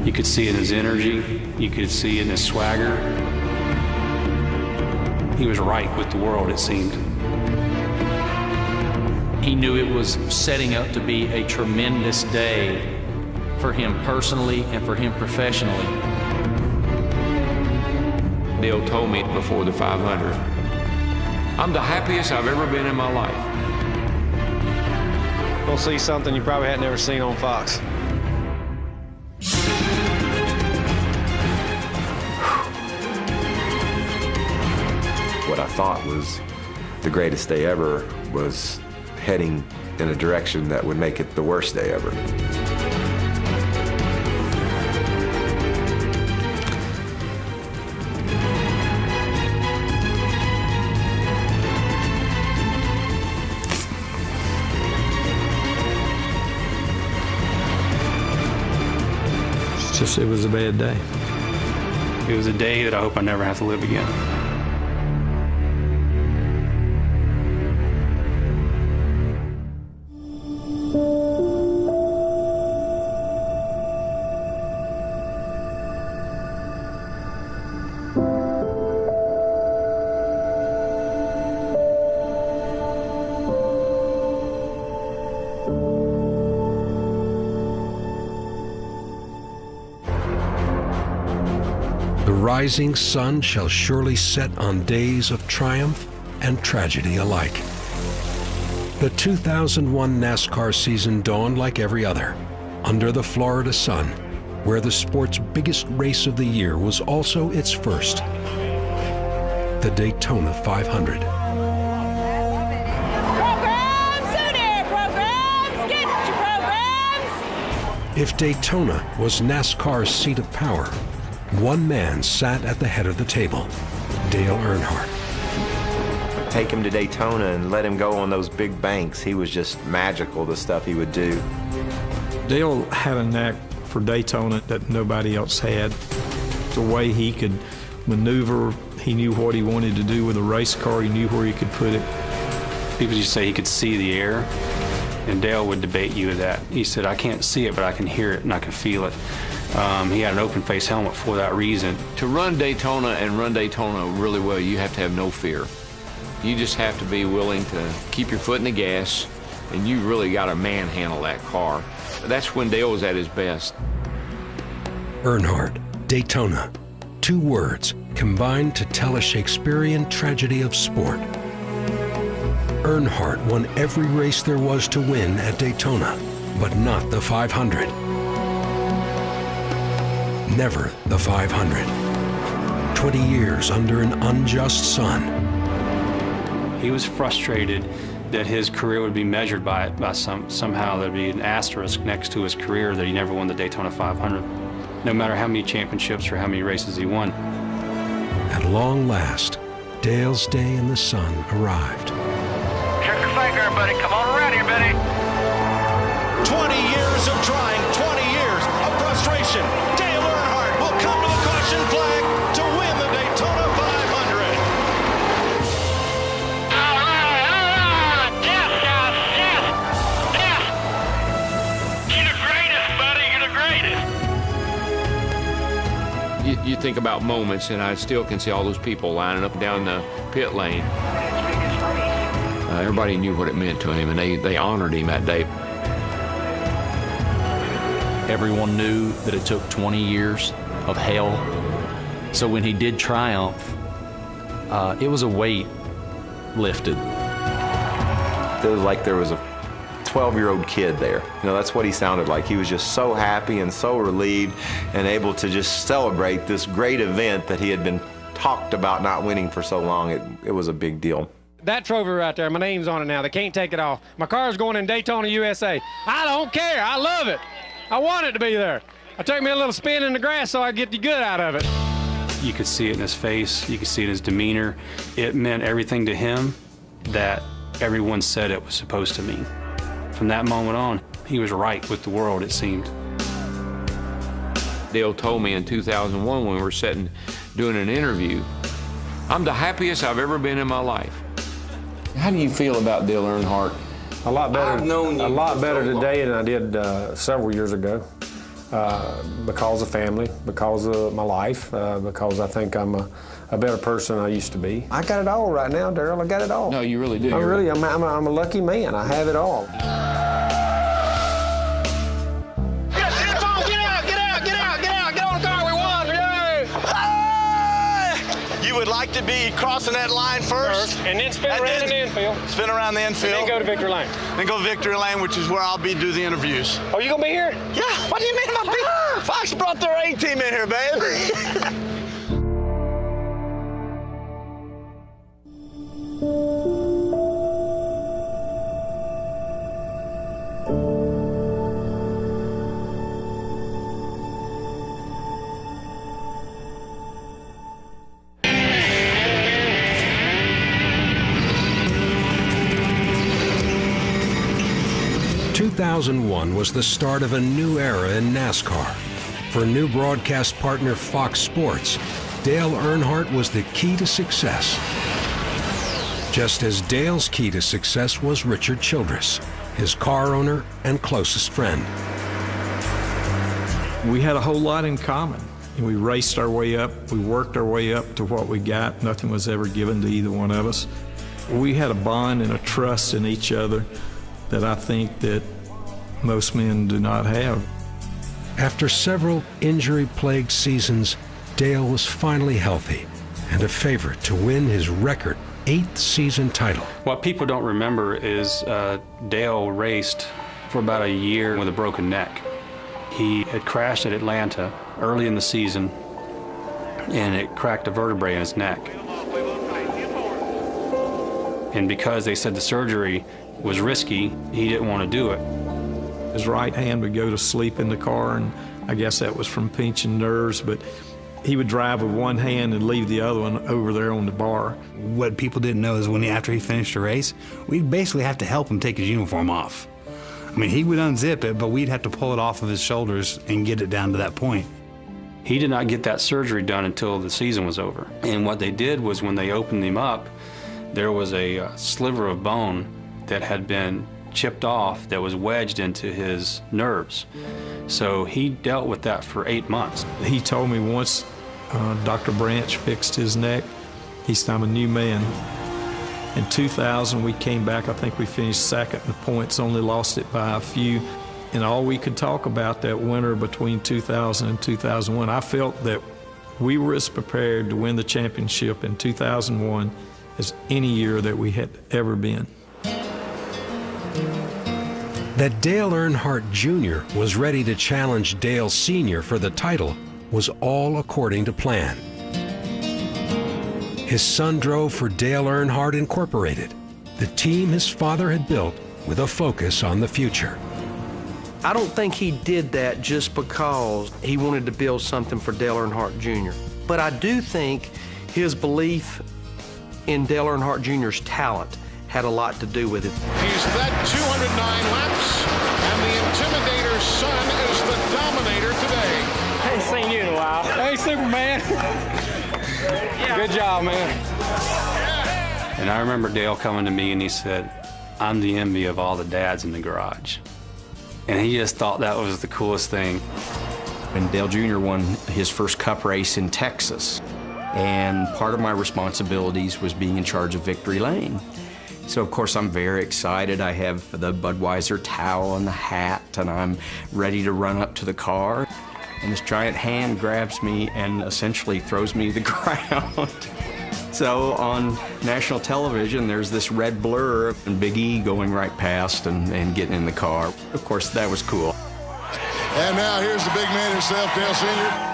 You could see it in his energy. You could see it in his swagger. He was right with the world, it seemed. He knew it was setting up to be a tremendous day for him personally and for him professionally. Dale told me before the 500, I'm the happiest I've ever been in my life. You'll see something you probably had never seen on Fox. What I thought was the greatest day ever was heading in a direction that would make it the worst day ever. It was a bad day. It was a day that I hope I never have to live again. The rising sun shall surely set on days of triumph and tragedy alike. The 2001 NASCAR season dawned like every other, under the Florida sun, where the sport's biggest race of the year was also its first, the Daytona 500. If Daytona was NASCAR's seat of power, one man sat at the head of the table, Dale Earnhardt. Take him to Daytona and let him go on those big banks. He was just magical, the stuff he would do. Dale had a knack for Daytona that nobody else had. The way he could maneuver, he knew what he wanted to do with a race car, he knew where he could put it. People used to say he could see the air, and Dale would debate you with that. He said, I can't see it, but I can hear it and I can feel it. He had an open face helmet for that reason. To run Daytona and run Daytona really well, you have to have no fear. You just have to be willing to keep your foot in the gas, and you really got to manhandle that car. That's when Dale was at his best. Earnhardt, Daytona. Two words combined to tell a Shakespearean tragedy of sport. Earnhardt won every race there was to win at Daytona, but not the 500. Never the 500. 20 years under an unjust sun. He was frustrated that his career would be measured by somehow there'd be an asterisk next to his career that he never won the Daytona 500, no matter how many championships or how many races he won. At long last, Dale's day in the sun arrived. Check your finger, buddy. Come on around here, buddy. 20 years of trying, 20 years of frustration. Dale Earnhardt will come to the caution flag to win the Daytona 500. All right. Yes, guys, yes, yes. You're the greatest, buddy. You're the greatest. You think about moments, and I still can see all those people lining up down the pit lane. Everybody knew what it meant to him, and they honored him that day. Everyone knew that it took 20 years of hell. So when he did triumph, it was a weight lifted. It was like there was a 12-year-old kid there. You know, that's what he sounded like. He was just so happy and so relieved and able to just celebrate this great event that he had been talked about not winning for so long. It was a big deal. That trophy right there, my name's on it now. They can't take it off. My car's going in Daytona, USA. I don't care. I love it. I want it to be there. I took me a little spin in the grass so I get the good out of it. You could see it in his face. You could see it in his demeanor. It meant everything to him that everyone said it was supposed to mean. From that moment on, he was right with the world, it seemed. Dale told me in 2001 when we were sitting doing an interview, I'm the happiest I've ever been in my life. How do you feel about Dale Earnhardt? A lot better. I've known you a lot for better so long. today than I did several years ago. because of family, because of my life, because I think I'm a better person than I used to be. I got it all right now, Darrell. I got it all. No, you really do. I'm a lucky man. I have it all. You would like to be crossing that line first? And then spin around in the infield. Spin around the infield. And then go to victory lane. Then go victory lane, which is where I'll do the interviews. Oh, you gonna be here? Yeah, what do you mean about me? Fox brought their A-team in here, baby. 2001 was the start of a new era in NASCAR. For new broadcast partner Fox Sports, Dale Earnhardt was the key to success. Just as Dale's key to success was Richard Childress, his car owner and closest friend. We had a whole lot in common. We raced our way up, we worked our way up to what we got. Nothing was ever given to either one of us. We had a bond and a trust in each other that I think that most men do not have. After several injury-plagued seasons, Dale was finally healthy and a favorite to win his record 8th season title. What people don't remember is Dale raced for about a year with a broken neck. He had crashed at Atlanta early in the season, and it cracked a vertebrae in his neck. And because they said the surgery was risky, he didn't want to do it. His right hand would go to sleep in the car, and I guess that was from pinching nerves, but he would drive with one hand and leave the other one over there on the bar. What people didn't know is after he finished the race, we'd basically have to help him take his uniform off. I mean, he would unzip it, but we'd have to pull it off of his shoulders and get it down to that point. He did not get that surgery done until the season was over. And what they did was when they opened him up, there was a sliver of bone that had been chipped off that was wedged into his nerves. So he dealt with that for 8 months. He told me once Dr. Branch fixed his neck, he said, "I'm a new man." In 2000, we came back, I think we finished second in the points, only lost it by a few. And all we could talk about that winter between 2000 and 2001, I felt that we were as prepared to win the championship in 2001 as any year that we had ever been. That Dale Earnhardt Jr. was ready to challenge Dale Sr. for the title was all according to plan. His son drove for Dale Earnhardt Incorporated, the team his father had built with a focus on the future. I don't think he did that just because he wanted to build something for Dale Earnhardt Jr. But I do think his belief in Dale Earnhardt Jr.'s talent had a lot to do with it. He's led 209 laps, and the Intimidator's son is the dominator today. I ain't seen you in a while. Hey, Superman. Good job, man. And I remember Dale coming to me and he said, "I'm the envy of all the dads in the garage." And he just thought that was the coolest thing. And Dale Jr. won his first Cup race in Texas. And part of my responsibilities was being in charge of Victory Lane. So, of course, I'm very excited. I have the Budweiser towel and the hat, and I'm ready to run up to the car. And this giant hand grabs me and essentially throws me to the ground. So on national television, there's this red blur and Big E going right past and getting in the car. Of course, that was cool. And now here's the big man himself, Dale Sr.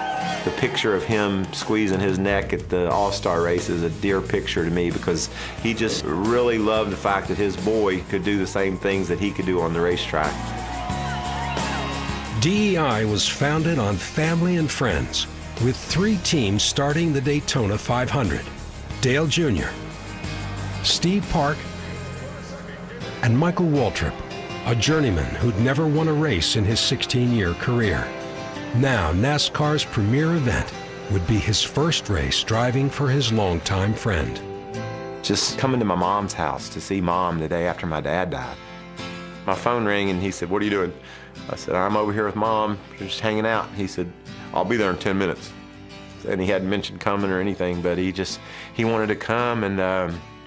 The picture of him squeezing his neck at the All-Star race is a dear picture to me because he just really loved the fact that his boy could do the same things that he could do on the racetrack. DEI was founded on family and friends, with 3 teams starting the Daytona 500. Dale Jr., Steve Park, and Michael Waltrip, a journeyman who'd never won a race in his 16-year career. Now, NASCAR's premier event would be his first race driving for his longtime friend. Just coming to my mom's house to see Mom the day after my dad died. My phone rang and he said, "What are you doing?" I said, "I'm over here with Mom, just hanging out." He said, "I'll be there in 10 minutes. And he hadn't mentioned coming or anything, but he wanted to come and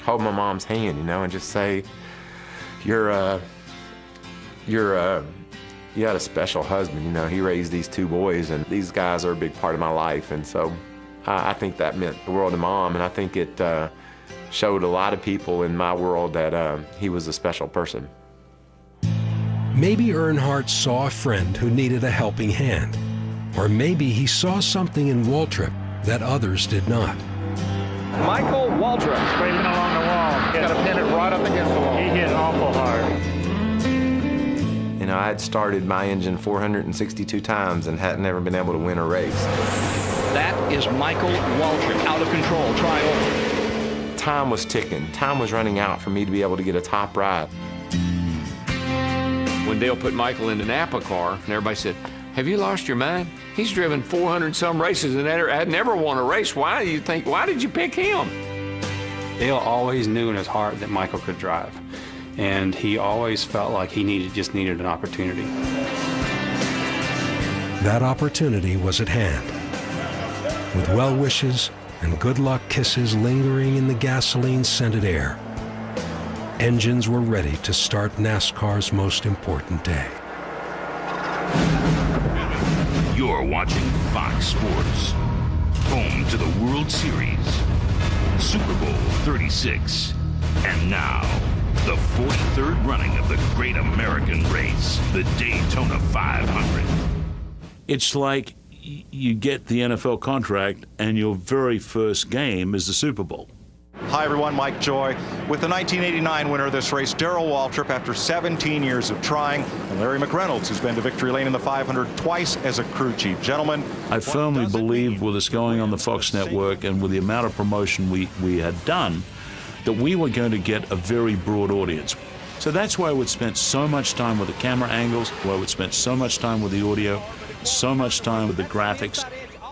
hold my mom's hand, you know, and just say, you had a special husband, you know. He raised these 2 boys, and these guys are a big part of my life. And so I think that meant the world to Mom, and I think it showed a lot of people in my world that he was a special person. Maybe Earnhardt saw a friend who needed a helping hand. Or maybe he saw something in Waltrip that others did not. Michael Waltrip. Scraping along the wall. He's got to pin it right up against the wall. He hit awful hard. You know, I had started my engine 462 times and hadn't ever been able to win a race. That is Michael Waltrip, out of control, trying. Time was ticking. Time was running out for me to be able to get a top ride. When Dale put Michael in the Napa car, and everybody said, "Have you lost your mind? He's driven 400-some races and had never won a race. Why did you pick him?" Dale always knew in his heart that Michael could drive, and he always felt like he just needed an opportunity. That opportunity was at hand. With well wishes and good luck kisses lingering in the gasoline-scented air, engines were ready to start NASCAR's most important day. You're watching Fox Sports, home to the World Series, Super Bowl 36, and now the 43rd running of the great American race, the Daytona 500. It's like you get the NFL contract and your very first game is the Super Bowl. Hi everyone, Mike Joy with the 1989 winner of this race, Darrell Waltrip, after 17 years of trying, and Larry McReynolds, who's been to victory lane in the 500 twice as a crew chief. Gentlemen, I firmly believe with us going on the Fox network and with the amount of promotion we had done, that we were going to get a very broad audience. So that's why we'd spent so much time with the camera angles, why we'd spent so much time with the audio, so much time with the graphics,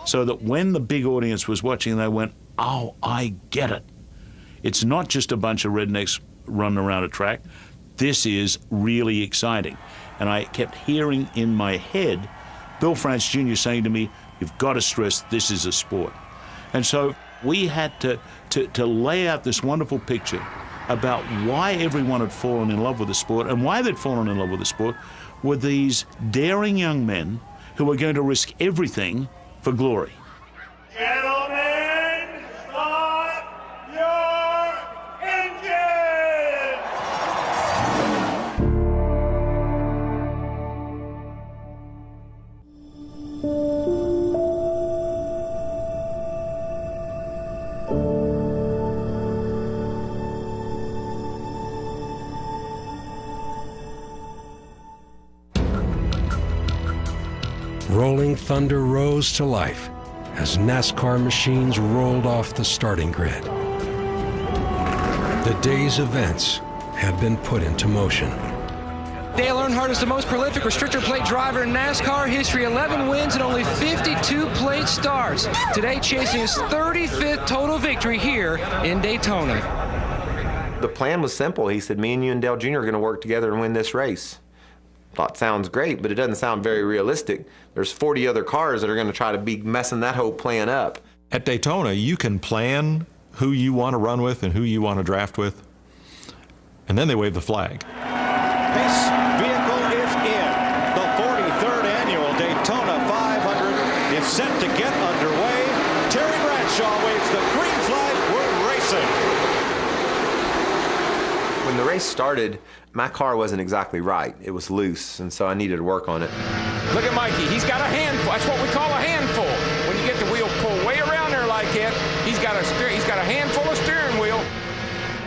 so that when the big audience was watching, they went, "Oh, I get it. It's not just a bunch of rednecks running around a track. This is really exciting." And I kept hearing in my head Bill France Jr. saying to me, "You've got to stress this is a sport." And so we had to lay out this wonderful picture about why everyone had fallen in love with the sport, and why they'd fallen in love with the sport were these daring young men who were going to risk everything for glory. Gentlemen, start your engines! Rolling thunder rose to life as NASCAR machines rolled off the starting grid. The day's events had been put into motion. Dale Earnhardt is the most prolific restrictor plate driver in NASCAR history. 11 wins and only 52 plate starts. Today chasing his 35th total victory here in Daytona. The plan was simple. He said, "Me and you and Dale Jr. are going to work together and win this race." Thought sounds great, but it doesn't sound very realistic. There's 40 other cars that are going to try to be messing that whole plan up. At Daytona, you can plan who you want to run with and who you want to draft with, and then they wave the flag. this vehicle is in. The 43rd annual Daytona 500 is set to get underway. Terry Bradshaw waves the green flag. We're racing. When the race started, my car wasn't exactly right. It was loose, and so I needed to work on it. Look at Mikey. He's got a handful. That's what we call a handful. When you get the wheel pulled way around there like that, he's got a handful of steering wheel.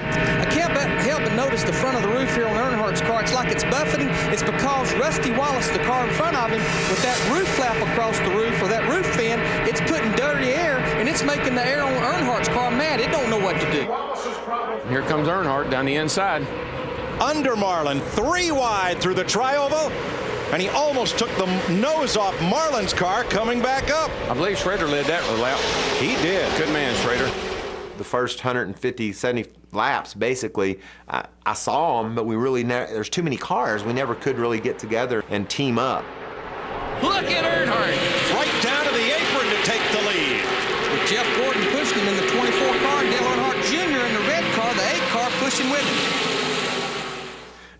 I can't help but notice the front of the roof here on Earnhardt's car. It's like it's buffeting. It's because Rusty Wallace, the car in front of him, with that roof flap across the roof, or that roof fin, it's putting dirty air, and it's making the air on Earnhardt's car mad. It don't know what to do. Here comes Earnhardt down the inside. Under Marlin, 3 wide through the tri-oval, and he almost took the nose off Marlin's car coming back up. I believe Schrader led that lap. He did. Good man, Schrader. The first 150, 70 laps, basically, I saw them, but we really there's too many cars. We never could really get together and team up. Look at Earnhardt. Right down to the apron to take the lead. With Jeff Gordon pushing him in the 24 car, and Dale Earnhardt Jr. in the red car, the 8 car pushing with him.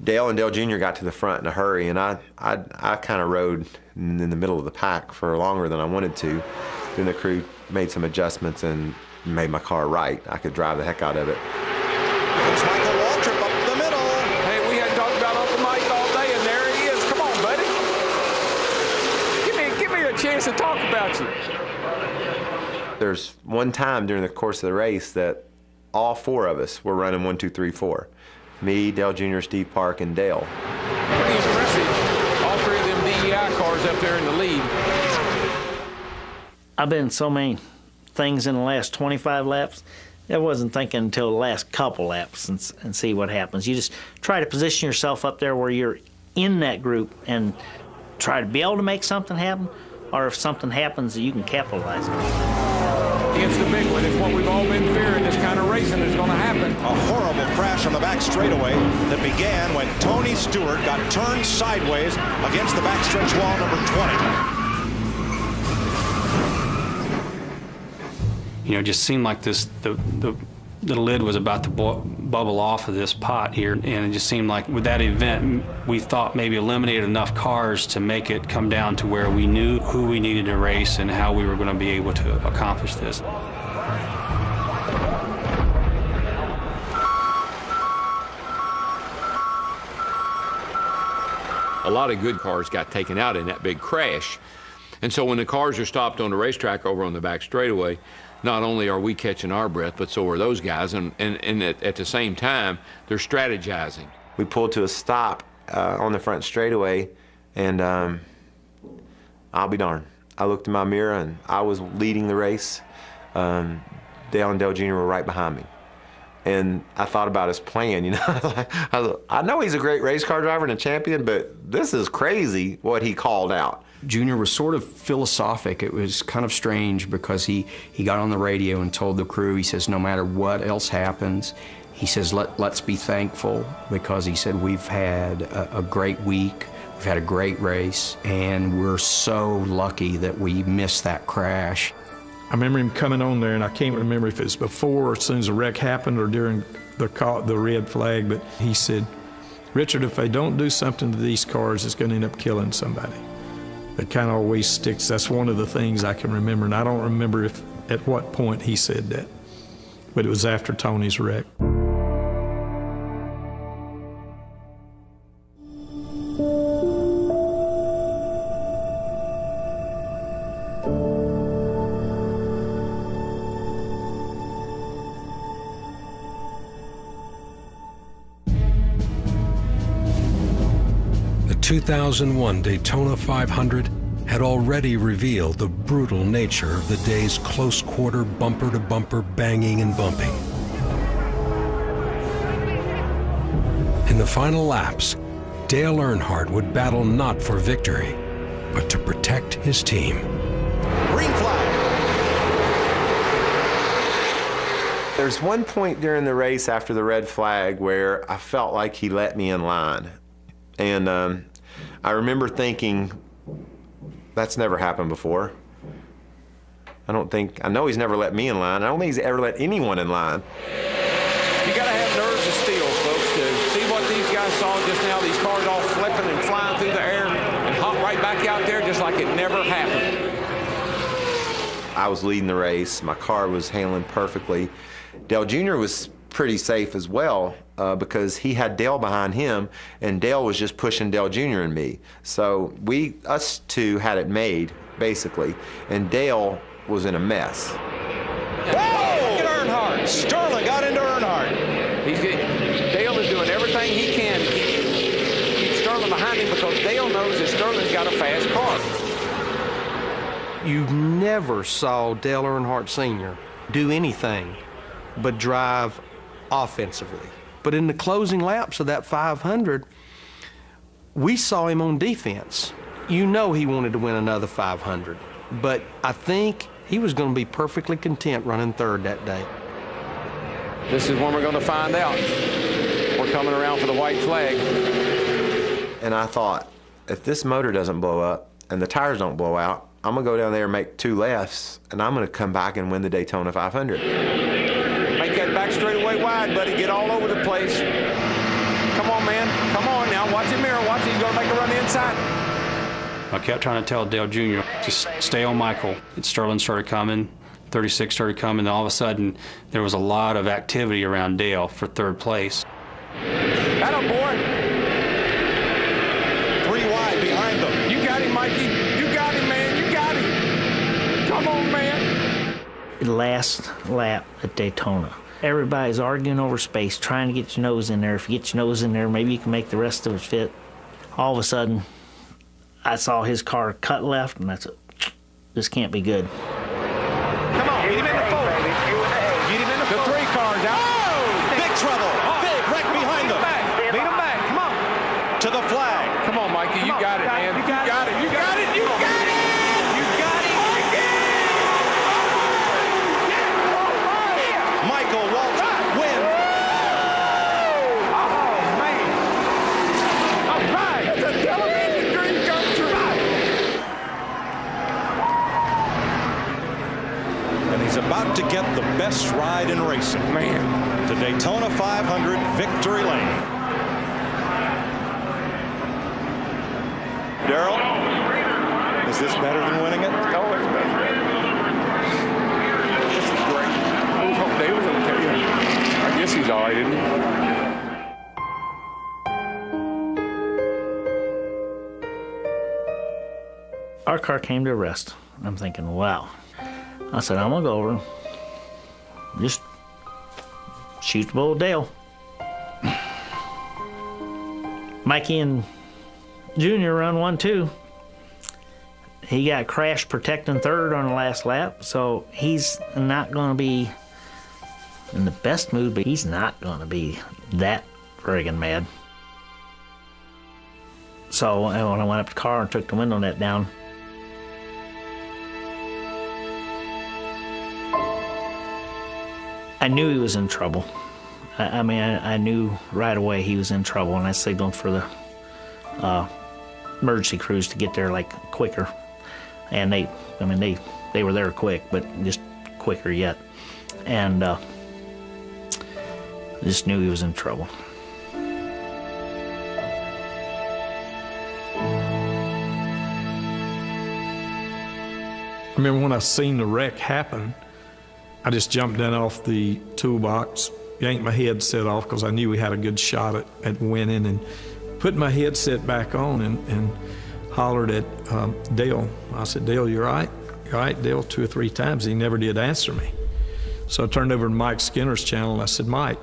Dale and Dale Jr. got to the front in a hurry, and I kind of rode in the middle of the pack for longer than I wanted to. Then the crew made some adjustments and made my car right. I could drive the heck out of it. It's Michael Waltrip up the middle. Hey, we hadn't talked about Uncle Mike all day, and there he is. Come on, buddy. Give me a chance to talk about you. There's one time during the course of the race that all 4 of us were running 1, 2, 3, 4. Me, Dale Jr., Steve Park, and Dale. Pretty impressive. All 3 of them DEI cars up there in the lead. I've been in so many things in the last 25 laps. I wasn't thinking until the last couple laps and see what happens. You just try to position yourself up there where you're in that group and try to be able to make something happen, or if something happens, you can capitalize on it. It's the big one. It's what we've all been fearing. This kind of racing is going to happen. A horrible crash on the back straightaway that began when Tony Stewart got turned sideways against the backstretch wall number 20. You know, it just seemed like the lid was about to bubble off of this pot here, and it just seemed like with that event, we thought maybe eliminated enough cars to make it come down to where we knew who we needed to race and how we were going to be able to accomplish this. A lot of good cars got taken out in that big crash. And so when the cars are stopped on the racetrack over on the back straightaway, not only are we catching our breath, but so are those guys. And at the same time, they're strategizing. We pulled to a stop on the front straightaway, and I'll be darned. I looked in my mirror, and I was leading the race. Dale and Dale Jr. were right behind me. And I thought about his plan, you know. I know he's a great race car driver and a champion, but this is crazy what he called out. Junior was sort of philosophic. It was kind of strange because he got on the radio and told the crew, he says, no matter what else happens, he says, let's be thankful, because he said, we've had a great week, we've had a great race, and we're so lucky that we missed that crash. I remember him coming on there, and I can't remember if it was before or as soon as the wreck happened or during the red flag, but he said, Richard, if they don't do something to these cars, it's going to end up killing somebody. It kind of always sticks. That's one of the things I can remember, and I don't remember at what point he said that, but it was after Tony's wreck. The 2001 Daytona 500 had already revealed the brutal nature of the day's close-quarter bumper-to-bumper banging and bumping. In the final laps, Dale Earnhardt would battle not for victory, but to protect his team. Green flag. There's one point during the race after the red flag where I felt like he let me in line. And I remember thinking, that's never happened before. I know he's never let me in line. I don't think he's ever let anyone in line. You got to have nerves of steel, folks, to see what these guys saw just now. These cars all flipping and flying through the air and hop right back out there just like it never happened. I was leading the race. My car was handling perfectly. Dale Jr. was pretty safe as well because he had Dale behind him, and Dale was just pushing Dale Jr. and me. So us two had it made, basically, and Dale was in a mess. Whoa! Look at Earnhardt. Sterling got into Earnhardt. Dale is doing everything he can to keep Sterling behind him because Dale knows that Sterling's got a fast car. You never saw Dale Earnhardt Sr. do anything but drive offensively. But in the closing laps of that 500, we saw him on defense. You know he wanted to win another 500, but I think he was going to be perfectly content running third that day. This is when we're going to find out. We're coming around for the white flag. And I thought, if this motor doesn't blow up and the tires don't blow out, I'm going to go down there and make 2 lefts, and I'm going to come back and win the Daytona 500. Make that back straightaway wide, buddy. Get all over the place. Come on, man. Come on now. Watch your mirror. Watch it. He's going to make a run inside. I kept trying to tell Dale Jr. to stay on Michael. Sterling started coming, 36 started coming, and all of a sudden there was a lot of activity around Dale for 3rd place. Atta boy. 3 wide behind them. You got him, Mikey. You got him, man. You got him. Come on, man. Last lap at Daytona. Everybody's arguing over space, trying to get your nose in there. If you get your nose in there, maybe you can make the rest of it fit. All of a sudden, I saw his car cut left, and I said, this can't be good. Come on, get him in the 4. Get him in the 3 cars out. Oh, big trouble. Big wreck behind them. Beat him back. Come on. To the flag. Come on, Mikey. You got it, man. You got it. You got it. You got it. You got it. Michael Waltrip wins. Oh, man. All right. It's a television dream come true. And he's about to get the best ride in racing. Man. To Daytona 500 victory lane. Darrell, is this better than winning it? Oh, it's better. This is great. I hope Dale was okay. I guess he's all right, isn't he? Our car came to a rest. I'm thinking, wow. I said, I'm going to go over and just shoot the bull with Dale. Mikey and Junior run 1-2. He got crashed protecting 3rd on the last lap, so he's not going to be in the best mood, but he's not going to be that friggin' mad. So when I went up to the car and took the window net down, I knew he was in trouble. I mean, I knew right away he was in trouble, and I signaled for the emergency crews to get there like quicker. And they were there quick, but just quicker yet. And I just knew he was in trouble. I remember when I seen the wreck happen, I just jumped down off the toolbox, yanked my headset off because I knew we had a good shot at winning, and put my headset back on and hollered at Dale. I said, Dale, you all right? You all right, Dale? 2 or 3 times. He never did answer me. So I turned over to Mike Skinner's channel and I said, Mike,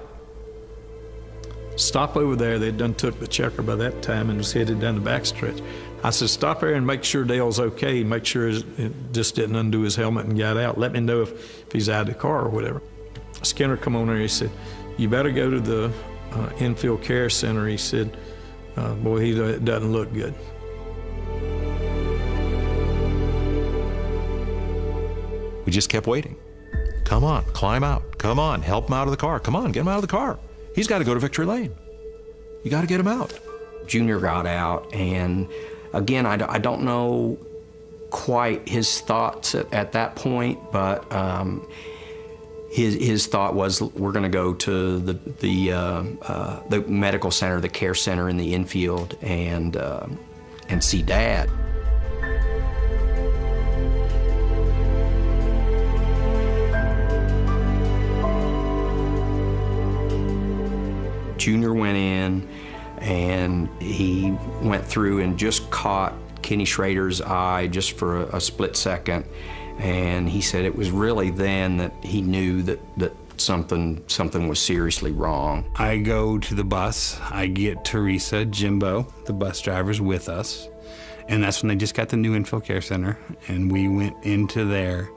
stop over there. They'd done took the checker by that time and was headed down the backstretch. I said, stop there and make sure Dale's okay. Make sure it just didn't undo his helmet and got out. Let me know if he's out of the car or whatever. Skinner come on there, he said, you better go to the infield care center. He said, boy, he doesn't look good. We just kept waiting. Come on, climb out. Come on, help him out of the car. Come on, get him out of the car. He's got to go to victory lane. You got to get him out. Junior got out, and again, I don't know quite his thoughts at that point, but his thought was, we're going to go to the medical center, the care center in the infield, and see Dad. Junior went in, and he went through and just caught Kenny Schrader's eye just for a split second, and he said it was really then that he knew that something was seriously wrong. I go to the bus, I get Teresa, Jimbo, the bus driver's with us, and that's when they just got the new infield care center, and we went into there.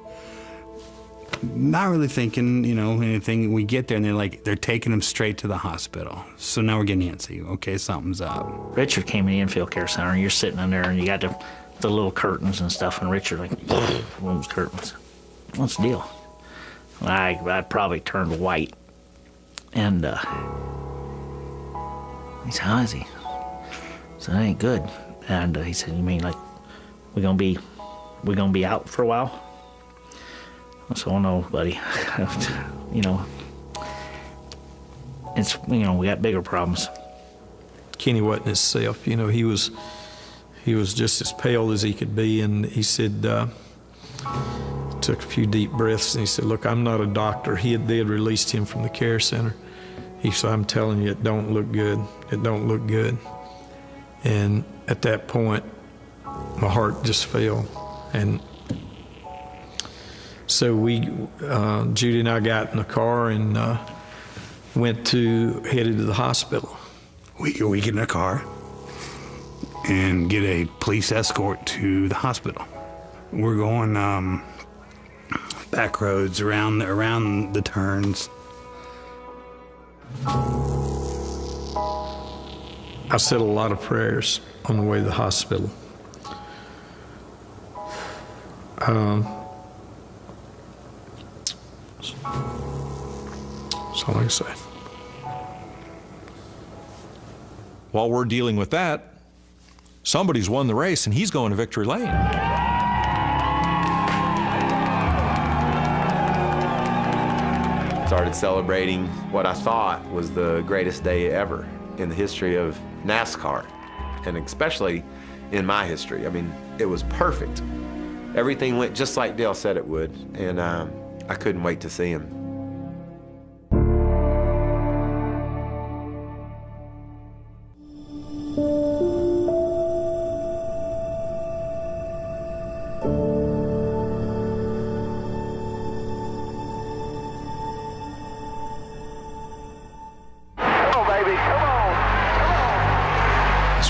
Not really thinking, anything. We get there and they're taking him straight to the hospital. So now we're getting antsy. Okay, something's up. Richard came in the infield care center, and you're sitting in there, and you got the little curtains and stuff, and Richard those curtains. What's the deal? I probably turned white. And he said, "How is he?" I said, "I ain't good." And he said, "You mean like we're gonna be out for a while?" I said, "Oh no, buddy. You know, we got bigger problems." Kenny wasn't himself. You know, he was just as pale as he could be, and he said, took a few deep breaths, and he said, "Look, I'm not a doctor." They had released him from the care center. He said, "I'm telling you, it don't look good. It don't look good." And at that point, my heart just fell. And so Judy and I got in the car and headed to the hospital. We get in a car and get a police escort to the hospital. We're going back roads around the turns. I said a lot of prayers on the way to the hospital. That's all I can say. While we're dealing with that, somebody's won the race and he's going to victory lane. Started celebrating what I thought was the greatest day ever in the history of NASCAR, and especially in my history. I mean, it was perfect. Everything went just like Dale said it would, and I couldn't wait to see him.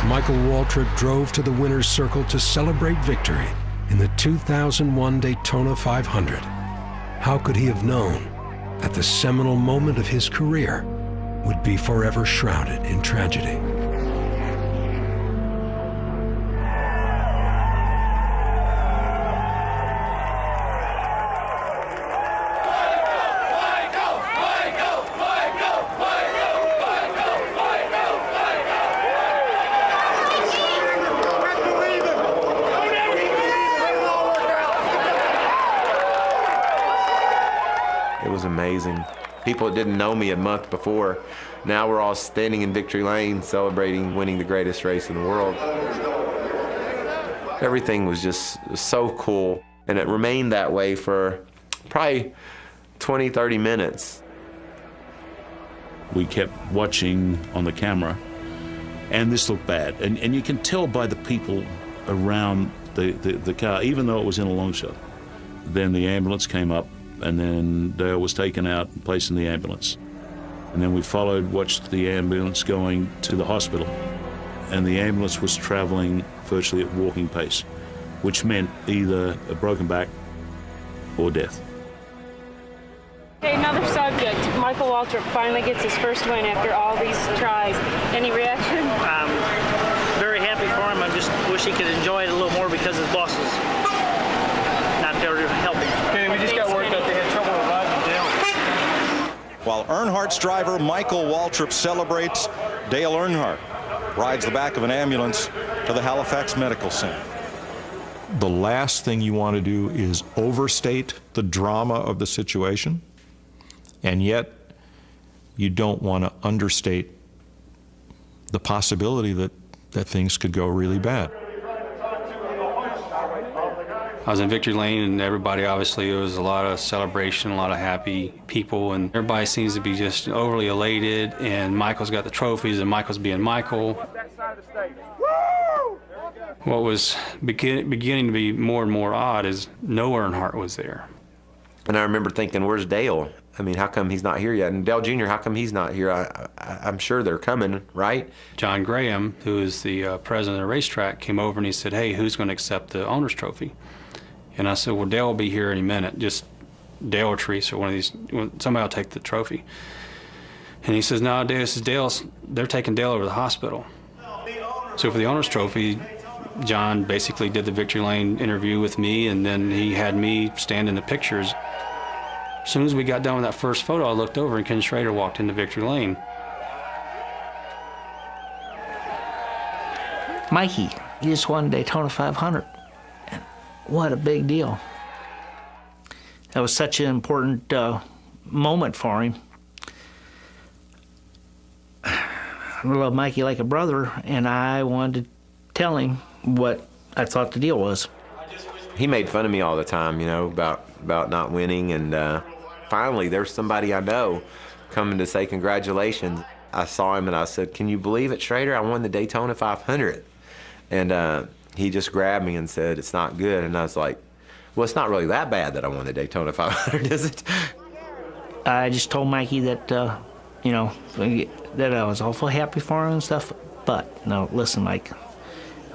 Michael Waltrip drove to the winner's circle to celebrate victory in the 2001 Daytona 500. How could he have known that the seminal moment of his career would be forever shrouded in tragedy? It was amazing. People that didn't know me a month before, now we're all standing in victory lane celebrating winning the greatest race in the world. Everything was just so cool, and it remained that way for probably 20, 30 minutes. We kept watching on the camera, and this looked bad. And you can tell by the people around the car, even though it was in a long shot. Then the ambulance came up, and then Dale was taken out and placed in the ambulance. And then we watched the ambulance going to the hospital. And the ambulance was traveling virtually at walking pace, which meant either a broken back or death. Okay, another subject. Michael Waltrip finally gets his first win after all these tries. Any reaction? Very happy for him. I just wish he could enjoy it a little more because his boss is not there to help him. Okay, we just got worked up. They had trouble with riding Dale. While Earnhardt's driver Michael Waltrip celebrates, Dale Earnhardt rides the back of an ambulance to the Halifax Medical Center. The last thing you want to do is overstate the drama of the situation, and yet you don't want to understate the possibility that things could go really bad. I was in victory lane, and everybody, obviously, it was a lot of celebration, a lot of happy people, and everybody seems to be just overly elated, and Michael's got the trophies, and Michael's being Michael. What was beginning to be more and more odd is no Earnhardt was there. And I remember thinking, where's Dale? I mean, how come he's not here yet? And Dale Jr., how come he's not here? I'm sure they're coming, right? John Graham, who is the president of the racetrack, came over and he said, "Hey, who's going to accept the owner's trophy?" And I said, "Well, Dale will be here any minute. Just Dale or Teresa, one of these, somebody will take the trophy." And he says, "No, this is Dale's. They're taking Dale over to the hospital." So for the owner's trophy, John basically did the victory lane interview with me, and then he had me stand in the pictures. As soon as we got done with that first photo, I looked over and Ken Schrader walked into victory lane. Mikey, he just won Daytona 500. And what a big deal. That was such an important moment for him. I love Mikey like a brother, and I wanted to tell him what I thought the deal was. He made fun of me all the time, you know, about not winning, and finally there's somebody I know coming to say congratulations. I saw him and I said, "Can you believe it, Schrader? I won the Daytona 500." And he just grabbed me and said, "It's not good." And I was like, "Well, it's not really that bad that I won the Daytona 500, is it?" I just told Mikey that, you know, that I was awful happy for him and stuff. But no, listen, Mike,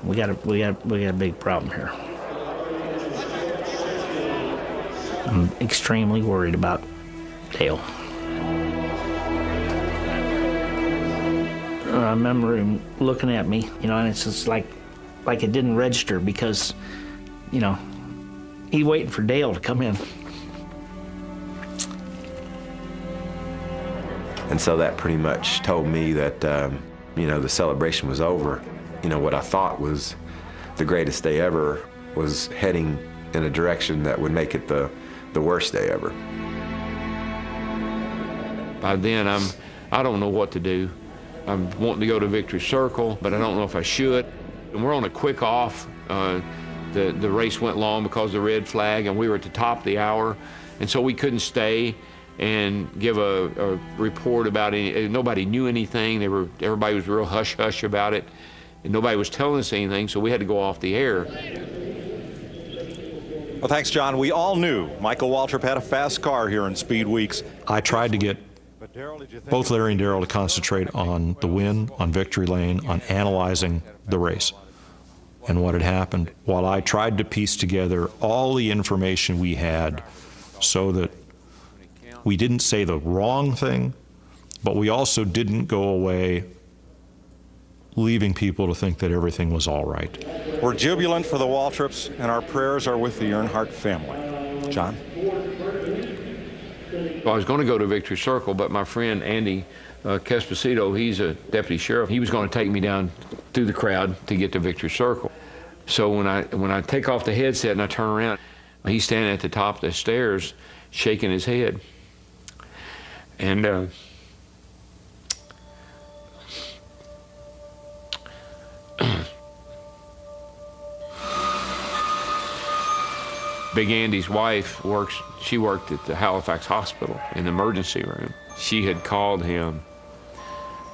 we got a big problem here. I'm extremely worried about Dale. I remember him looking at me, you know, and it's just like it didn't register because, you know, he's waiting for Dale to come in. And so that pretty much told me that, you know, the celebration was over. You know, what I thought was the greatest day ever was heading in a direction that would make it the worst day ever. By then, I don't know what to do. I'm wanting to go to Victory Circle, but I don't know if I should. And we're on a quick off. The race went long because of the red flag, and we were at the top of the hour, and so we couldn't stay and give a report about it. Nobody knew anything. Everybody was real hush-hush about it, and nobody was telling us anything, so we had to go off the air. Well, thanks, John. We all knew Michael Waltrip had a fast car here in Speed Weeks. I tried to get both Larry and Darrell to concentrate on the win, on victory lane, on analyzing the race and what had happened, while I tried to piece together all the information we had so that we didn't say the wrong thing, but we also didn't go away leaving people to think that everything was all right. We're jubilant for the Waltrips, and our prayers are with the Earnhardt family. John? Well, I was going to go to Victory Circle, but my friend Andy Casposito, he's a deputy sheriff. He was going to take me down through the crowd to get to Victory Circle. So when I take off the headset and I turn around, he's standing at the top of the stairs shaking his head. And Big Andy's wife she worked at the Halifax Hospital in the emergency room. She had called him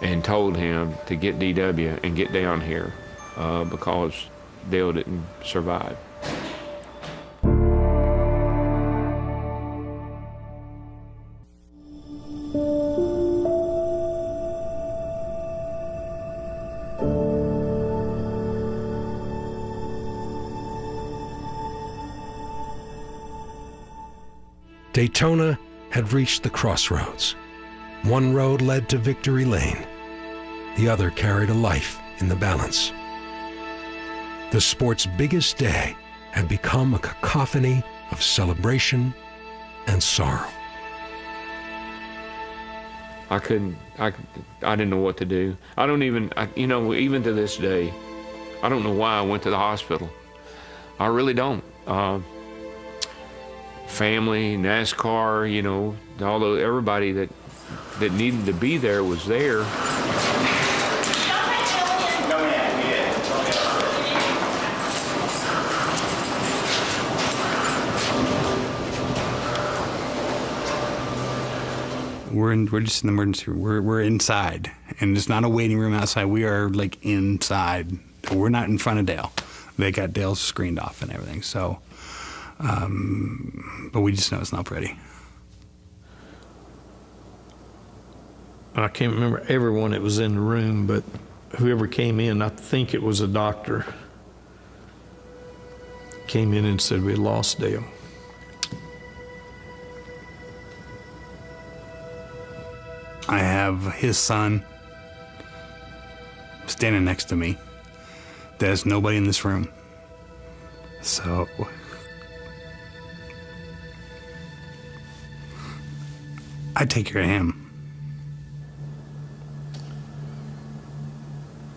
and told him to get DW and get down here because Dale didn't survive. Daytona had reached the crossroads. One road led to victory lane. The other carried a life in the balance. The sport's biggest day had become a cacophony of celebration and sorrow. I didn't know what to do. You know, even to this day, I don't know why I went to the hospital. I really don't. Family, NASCAR, you know, although everybody that needed to be there was there. We're just in the emergency room. We're inside, and it's not a waiting room outside. We are like inside. We're not in front of Dale. They got Dale screened off and everything. So, but we just know it's not pretty. I can't remember everyone that was in the room, but whoever came in, I think it was a doctor, came in and said we lost Dale. I have his son standing next to me. There's nobody in this room. So I'd take care of him.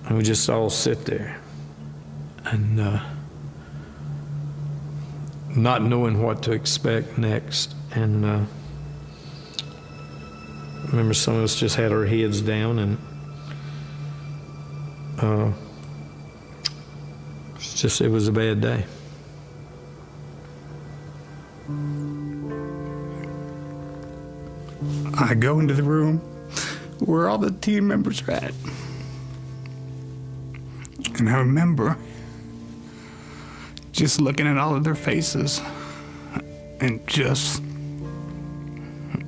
And we just all sit there and not knowing what to expect next. And I remember some of us just had our heads down, and it was a bad day. I go into the room where all the team members are at. And I remember just looking at all of their faces and just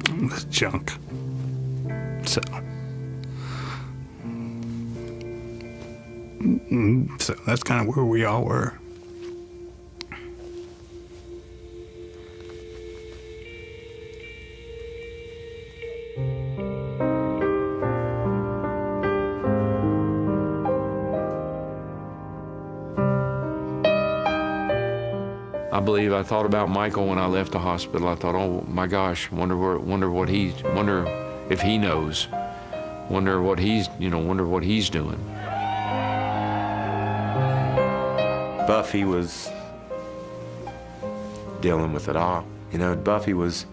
this junk. So that's kind of where we all were. I believe I thought about Michael when I left the hospital. I thought, oh my gosh, wonder if he knows, wonder what he's doing. Buffy was dealing with it all. You know, Buffy was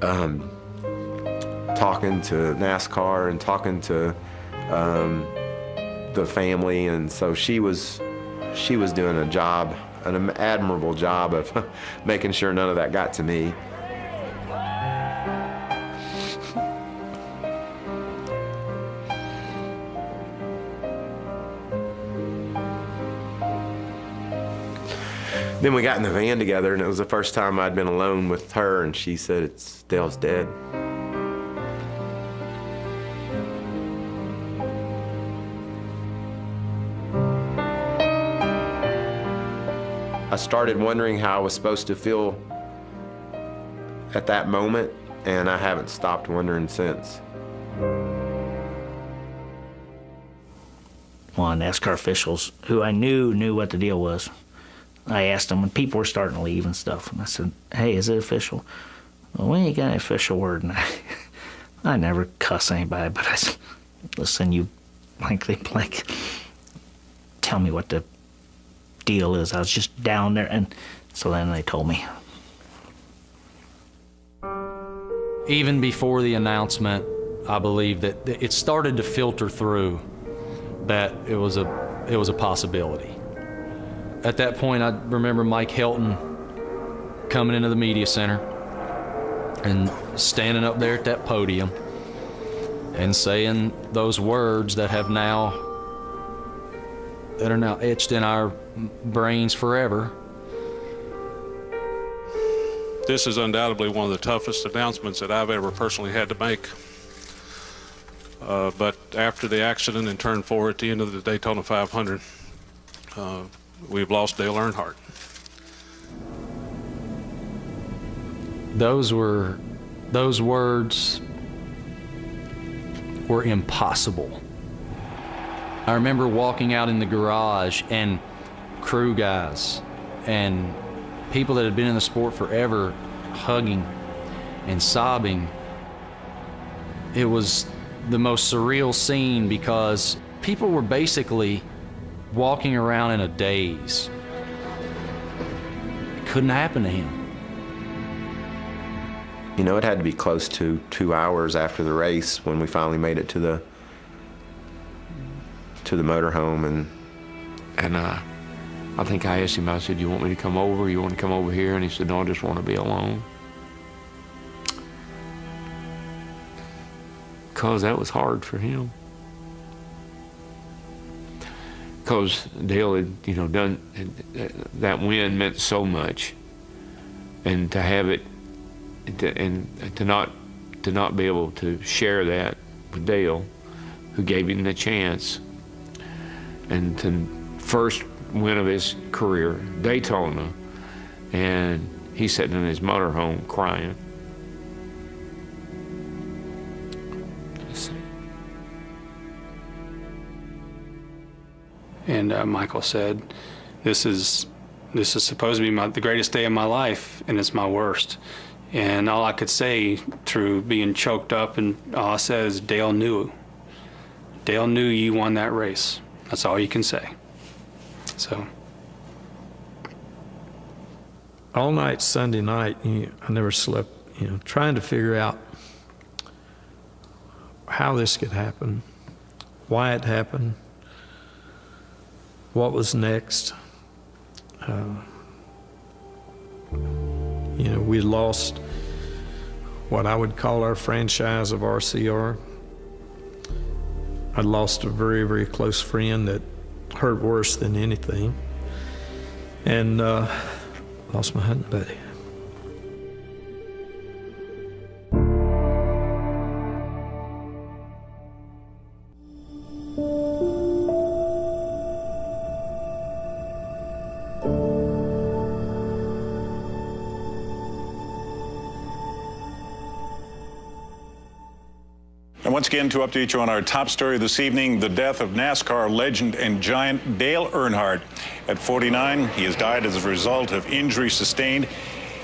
talking to NASCAR and talking to the family, and so she was doing a job, an admirable job of making sure none of that got to me. Then we got in the van together, and it was the first time I'd been alone with her, and she said, Dale's dead. I started wondering how I was supposed to feel at that moment, and I haven't stopped wondering since. One NASCAR officials who I knew what the deal was. I asked them when people were starting to leave and stuff, and I said, hey, is it official? Well, we ain't got any official word. And I never cuss anybody, but I said, listen, you blankly blank, tell me what the deal is. I was just down there, and so then they told me. Even before the announcement, I believe that it started to filter through that it was a possibility. At that point, I remember Mike Helton coming into the media center and standing up there at that podium and saying those words that are now etched in our brains forever. This is undoubtedly one of the toughest announcements that I've ever personally had to make. But after the accident in turn 4 at the end of the Daytona 500, we've lost Dale Earnhardt. Those words were impossible. I remember walking out in the garage and crew guys and people that had been in the sport forever hugging and sobbing. It was the most surreal scene because people were basically walking around in a daze. It couldn't happen to him. You know, it had to be close to 2 hours after the race when we finally made it to the motorhome, and I think I asked him, I said, you want me to come over? You want to come over here? And he said, no, I just want to be alone. Because that was hard for him. Because Dale had, done, that win meant so much. And to have it, to not be able to share that with Dale, who gave him the chance, and to first win of his career, Daytona, and he's sitting in his motorhome crying. And Michael said, "This is supposed to be the greatest day of my life, and it's my worst." And all I could say through being choked up, and all I said is, Dale knew. Dale knew you won that race. That's all you can say. So. All night Sunday night, I never slept, trying to figure out how this could happen, why it happened, what was next. We lost what I would call our franchise of RCR. I lost a very, very close friend that hurt worse than anything. And lost my hunting buddy. And once again, to update you on our top story this evening, the death of NASCAR legend and giant Dale Earnhardt. At 49, he has died as a result of injury sustained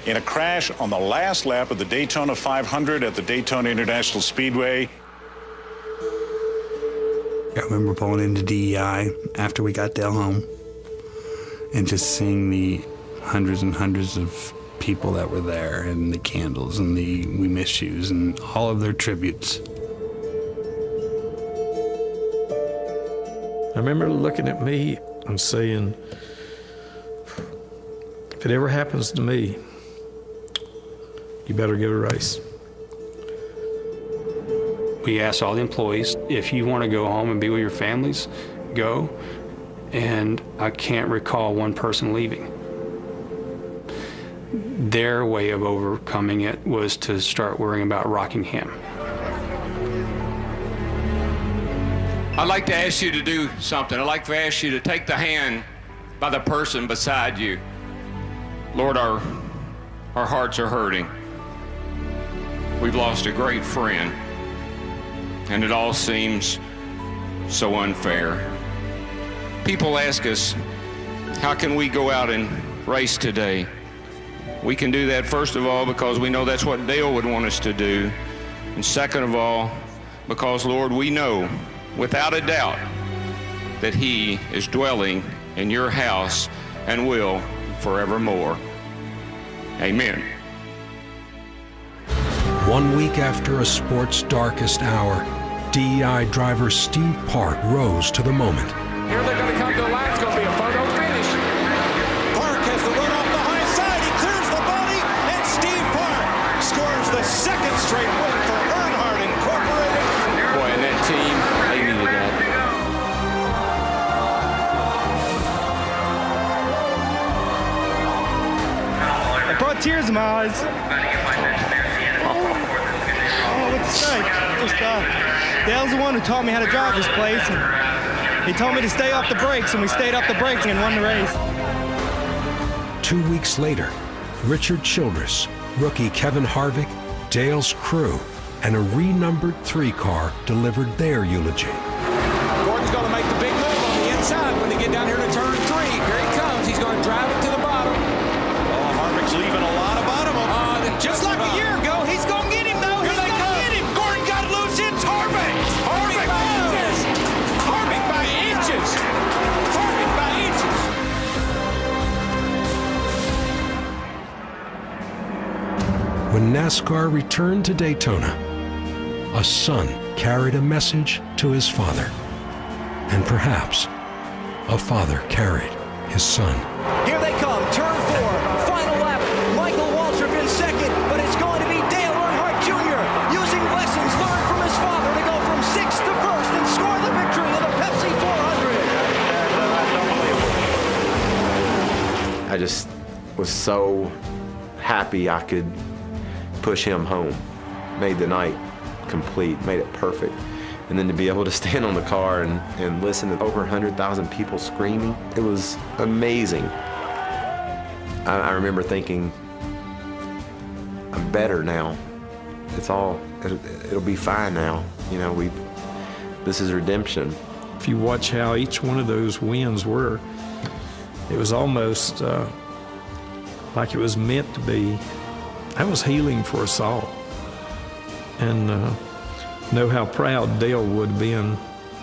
in a crash on the last lap of the Daytona 500 at the Daytona International Speedway. I remember pulling into DEI after we got Dale home and just seeing the hundreds and hundreds of people that were there, and the candles and the "We Miss Yous" and all of their tributes. I remember looking at me and saying, if it ever happens to me, you better get a race. We asked all the employees, if you want to go home and be with your families, go. And I can't recall one person leaving. Their way of overcoming it was to start worrying about Rockingham. I'd like to ask you to do something. I'd like to ask you to take the hand by the person beside you. Lord, our hearts are hurting. We've lost a great friend, and it all seems so unfair. People ask us, how can we go out and race today? We can do that, first of all, because we know that's what Dale would want us to do. And second of all, because, Lord, we know without a doubt that he is dwelling in your house and will forevermore. Amen. 1 week after a sport's darkest hour, DEI driver Steve Park rose to the moment. Here they're going to come to the line. It's going to be a photo finish. Park has the run off the high side. He clears the body, and Steve Park scores the second straight win for Earnhardt Incorporated. Boy, and that team, they needed that. It brought tears in my eyes. I don't know what to say. Dale's the one who taught me how to drive this place. And he told me to stay off the brakes, and we stayed off the brakes and won the race. 2 weeks later, Richard Childress, rookie Kevin Harvick, Dale's crew, and a renumbered 3 car delivered their eulogy. Gordon's going to make the big move on the inside when they get down here to turn 3. Here he comes. He's going to drive it to the bottom. Oh, Harvick's leaving a lot of bottom of him. Just like a year ago, he's going to get him, though. He's going to get him. Gordon got loose. It's Harvick. Harvick by inches. Harvick by inches. Harvick by inches. When NASCAR returned to Daytona, a son carried a message to his father. And perhaps a father carried his son. Here they come, turn 4, final lap. Michael Waltrip in second, but it's going to be Dale Earnhardt Jr. using lessons learned from his father to go from 6th to 1st and score the victory in the Pepsi 400. I just was so happy I could push him home. Made the night complete, made it perfect. And then to be able to stand on the car and listen to over 100,000 people screaming, it was amazing. I remember thinking, I'm better now. It'll be fine now. You know, this is redemption. If you watch how each one of those wins were, it was almost like it was meant to be that was healing for us all. And know how proud Dale would have been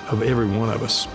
of every one of us.